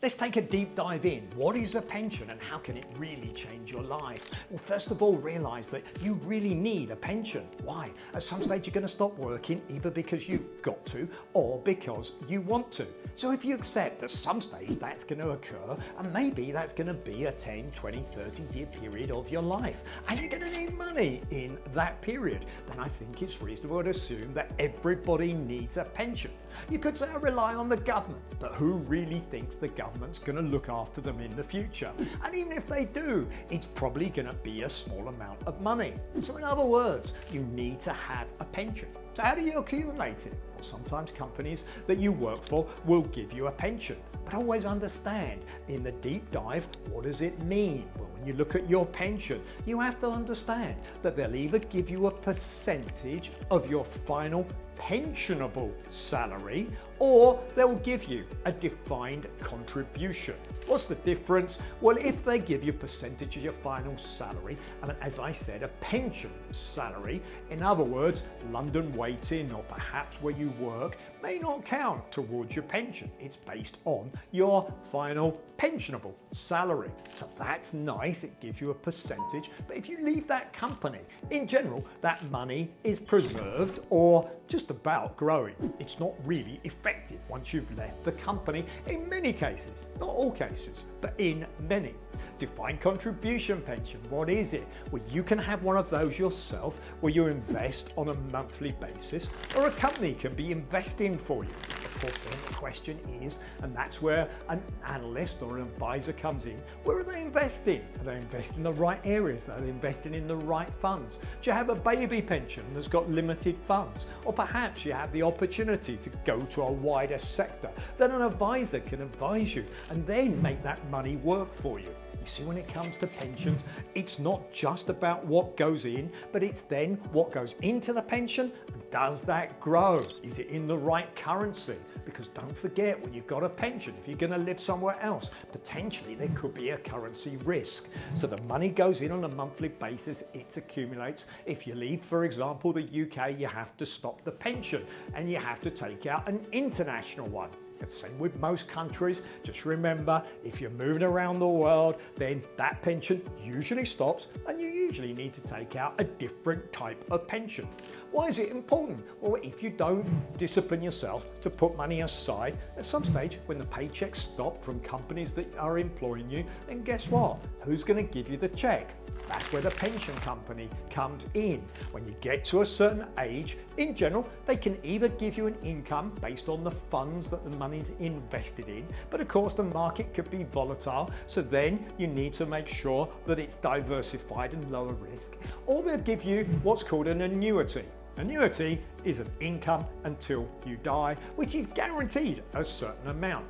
Let's take a deep dive in. What is a pension and how can it really change your life? Well, first of all, realize that you really need a pension. Why? At some stage you're going to stop working either because you've got to or because you want to. So if you accept at some stage that's going to occur, and maybe that's going to be a 10, 20, 30 year period of your life, and you're going to need money in that period, then I think it's reasonable to assume that everybody needs a pension. You could say I rely on the government, but who really thinks the government's going to look after them in the future? And even if they do, it's probably going to be a small amount of money. So in other words, you need to have a pension. So how do you accumulate it? Well, sometimes companies that you work for will give you a pension, but always understand in the deep dive, what does it mean? Well, when you look at your pension, you have to understand that they'll either give you a percentage of your final pensionable salary, or they'll give you a defined contribution. What's the difference? Well, if they give you a percentage of your final salary, and as I said, a pension salary, in other words, London waiting or perhaps where you work may not count towards your pension. It's based on your final pensionable salary. So that's nice, it gives you a percentage, but if you leave that company, in general, that money is preserved or just about growing. It's not really effective once you've left the company in many cases, not all cases, but in many. Defined contribution pension, what is it? Well, you can have one of those yourself where you invest on a monthly basis, or a company can be investing for you. Of course, then the question is, and that's where an analyst or an advisor comes in, where are they investing? Are they investing in the right areas? Are they investing in the right funds? Do you have a baby pension that's got limited funds? Or perhaps you have the opportunity to go to a wider sector, then an advisor can advise you and then make that money work for you. You see, when it comes to pensions, it's not just about what goes in, but it's then what goes into the pension, and does that grow? Is it in the right currency? Because don't forget, when you've got a pension, if you're going to live somewhere else, potentially there could be a currency risk. So the money goes in on a monthly basis, it accumulates. If you leave, for example, the UK, you have to stop the pension and you have to take out an international one. The same with most countries. Just remember, if you're moving around the world, then that pension usually stops and you usually need to take out a different type of pension. Why is it important? Well, if you don't discipline yourself to put money aside, at some stage when the paychecks stop from companies that are employing you, then guess what? Who's going to give you the check? That's where the pension company comes in. When you get to a certain age, in general, they can either give you an income based on the funds that the money's invested in, but of course the market could be volatile, so then you need to make sure that it's diversified and lower risk, or they'll give you what's called an annuity. Annuity is an income until you die, which is guaranteed a certain amount.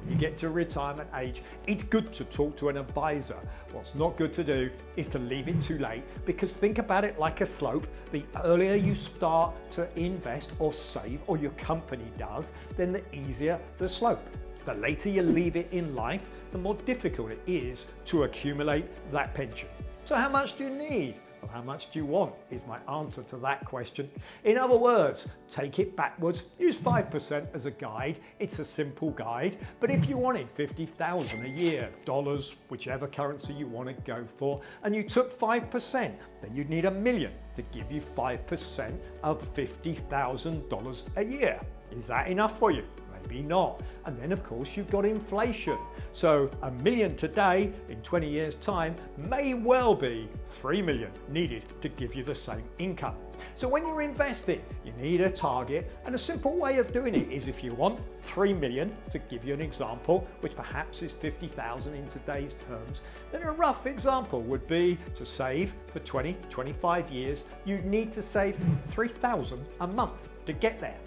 When you get to retirement age, it's good to talk to an advisor. What's not good to do is to leave it too late, because think about it like a slope. The earlier you start to invest or save, or your company does, then the easier the slope. The later you leave it in life, the more difficult it is to accumulate that pension. So how much do you need? Well, how much do you want is my answer to that question. In other words, take it backwards, use 5% as a guide. It's a simple guide, but if you wanted 50,000 a year, dollars, whichever currency you want to go for, and you took 5%, then you'd need $1 million to give you 5% of $50,000 a year. Is that enough for you? Maybe not. And then of course you've got inflation. So $1 million today in 20 years time may well be $3 million needed to give you the same income. So when you're investing, you need a target, and a simple way of doing it is, if you want 3 million, to give you an example, which perhaps is 50,000 in today's terms, then a rough example would be to save for 20, 25 years, you'd need to save 3,000 a month to get there.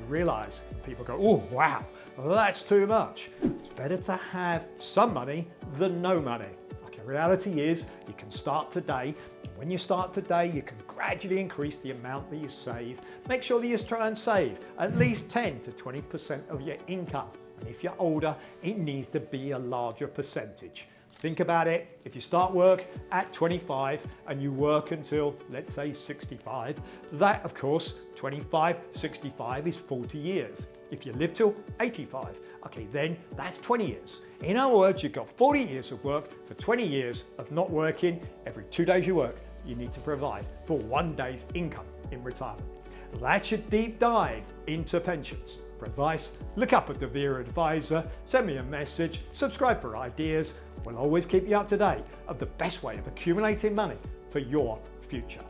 Realize people go, oh wow, that's too much. It's better to have some money than no money. Okay, reality is you can start today. When you start today, you can gradually increase the amount that you save. Make sure that you try and save at least 10 to 20% of your income. And if you're older, it needs to be a larger percentage. Think about it, if you start work at 25 and you work until, let's say, 65, that of course, 25, 65 is 40 years. If you live till 85, Okay, then that's 20 years. In other words, you've got 40 years of work for 20 years of not working. Every 2 days you work, you need to provide for 1 day's income in retirement. That's your deep dive into pensions. For advice, look up a deVere advisor, send me a message, subscribe for ideas. We'll always keep you up to date of the best way of accumulating money for your future.